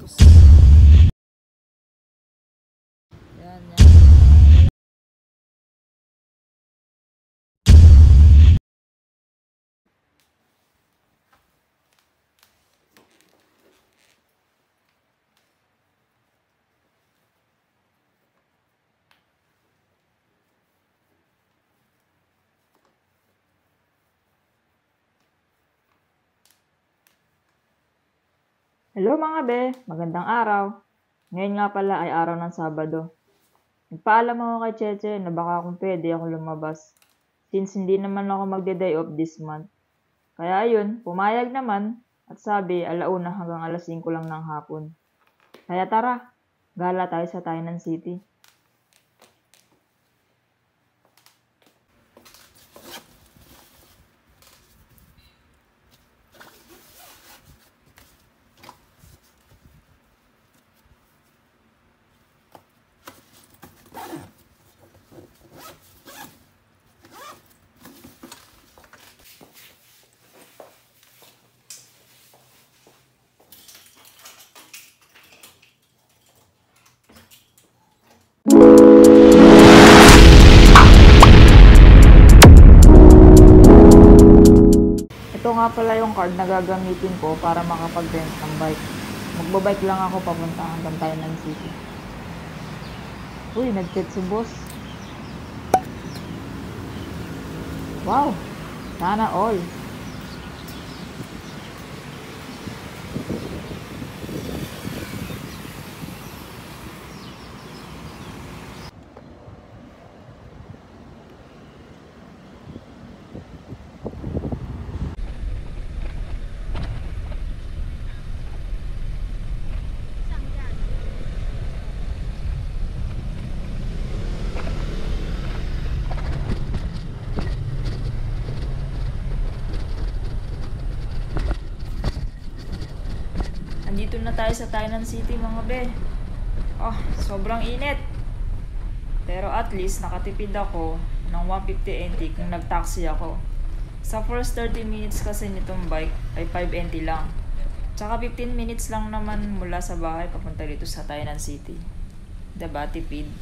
bastos. Yan, yan. Hello mga be, magandang araw. Ngayon nga pala ay araw ng Sabado. Nagpaalam ako kay Cheche na baka kung pwede ako lumabas since hindi naman ako magde-day off this month. Kaya ayun, pumayag naman at sabi 1:00 hanggang 5:00 lang ng hapon. Kaya tara, gala tayo sa Tainan City. Ito nga pala yung card na gagamitin ko para makapag-rent ng bike. Magbabike lang ako papunta hanggang Tainan City. Uy, nag-chat si boss. Wow, sana all. Andito na tayo sa Tainan City mga be. Oh, sobrang init. Pero at least nakatipid ako ng 150 NT kung nag-taxi ako. Sa first 30 minutes kasi nitong bike ay 5 NT lang. Tsaka 15 minutes lang naman mula sa bahay papunta dito sa Tainan City. Diba, tipid?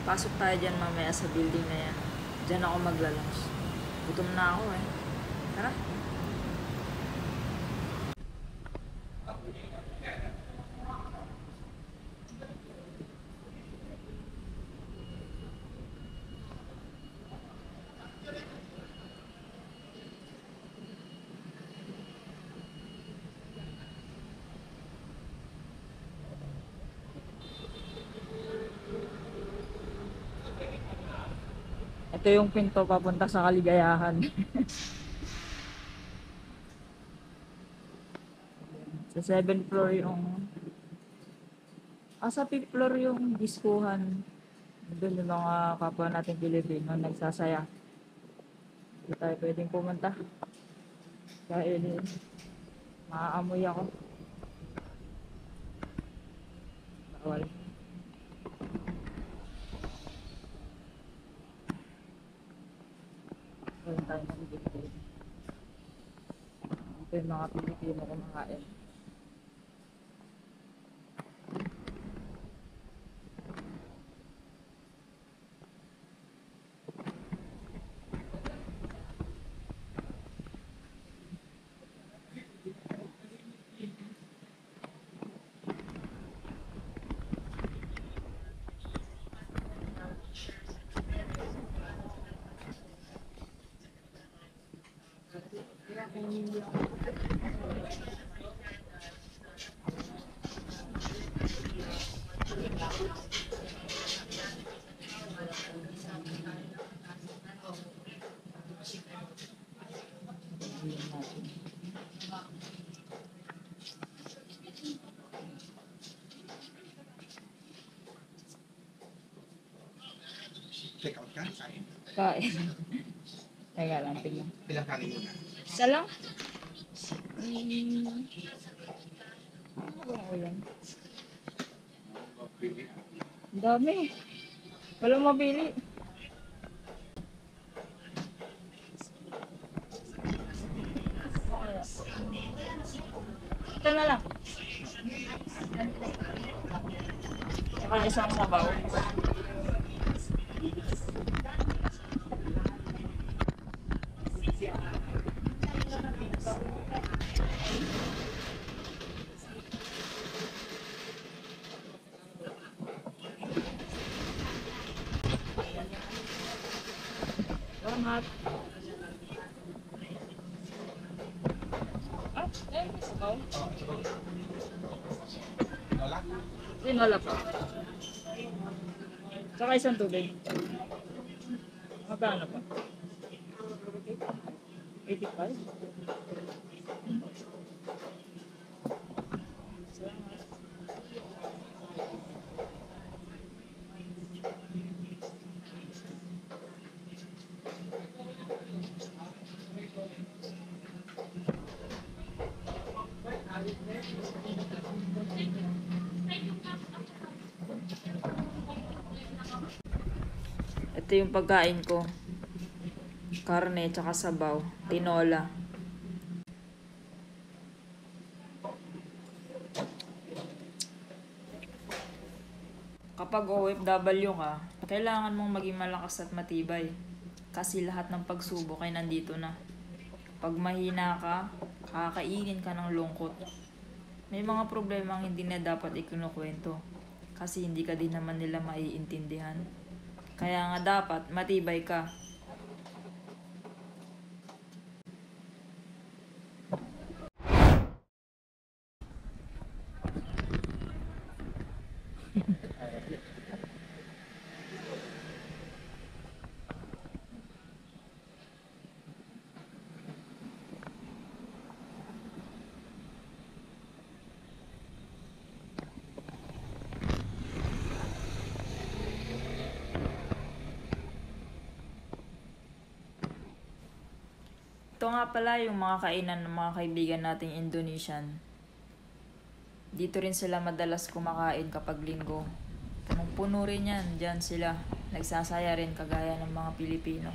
Pasok tayo dyan mamaya sa building na yan. Dyan ako maglalunch. Gutom na ako eh. Tara. Ito yung pinto papunta sa Kaligayahan. Sa 7th floor yung... sa 5th floor yung diskuhan. Doon yung mga kapwa natin Pilipino nagsasaya. Hindi tayo pwedeng pumunta. Dahil maaamoy ako. Bawal. Doon tayo nabibigay. Ito yung mga Pilipino kumakain. Check out ka? Kain. Kain. Teka lang, tingnan. Ilang kanin muna? Isa lang? Ano ba ulam? Pwede. Ang dami. Walang mabili. Ito na lang. Saka isang sabaw. Salamat. Ah, may sabaw. Lola? Tinola pa. Saka isang tubig. Magkano pa? 85? Ito yung pagkain ko. Karne, tsaka sabaw. Tinola. Kapag OFW ka, kailangan mong maging malakas at matibay. Kasi lahat ng pagsubok ay nandito na. Pag mahina ka, kakainin ka ng lungkot. May mga problemang hindi na dapat ikinukwento. Kasi hindi ka din naman nila maiintindihan. Kaya nga dapat matibay ka. Ito nga pala yung mga kainan ng mga kaibigan nating Indonesian. Dito rin sila madalas kumakain kapag linggo. Punong-puno rin yan, dyan sila. Nagsasaya rin kagaya ng mga Pilipino.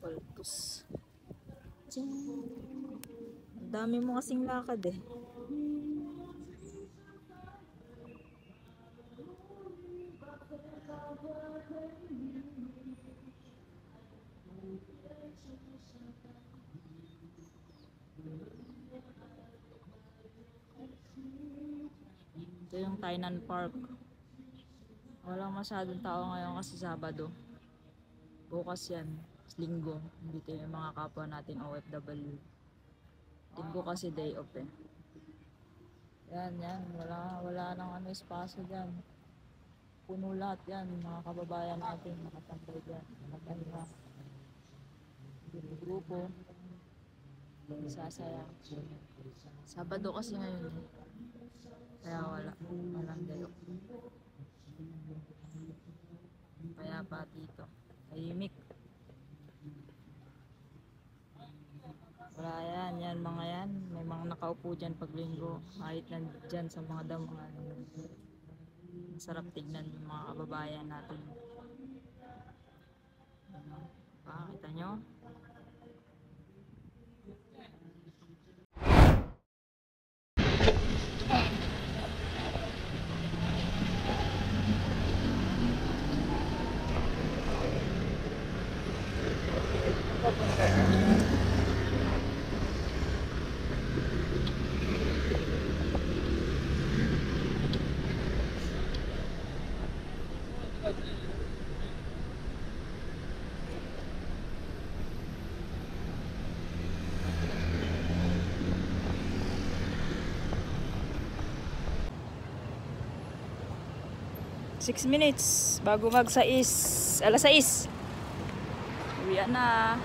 Paltos. Ang dami mo kasing lakad eh. Ito yung Tainan Park. Walang masyadong tao ngayon kasi Sabado. Bukas yan. Linggo. Dito yung mga kapwa natin OFW. Linggo kasi day off eh. Yan. Wala nang ano espasyo dyan. Puno lahat yan. Mga kababayan natin. Nakatambay dyan. Nakatanda. Grupo. Sasaya. Sabado kasi ngayon eh. Kaya walang day off. Kaya pa dito. Tahimik. Wala yan mga yan. May mga nakaupo dyan pag linggo. Kahit nandyan sa mga damuhan. Masarap tignan yung mga kababayan natin. Kita nyo? Six minutes bago mag 6, alas 6. Uwi na.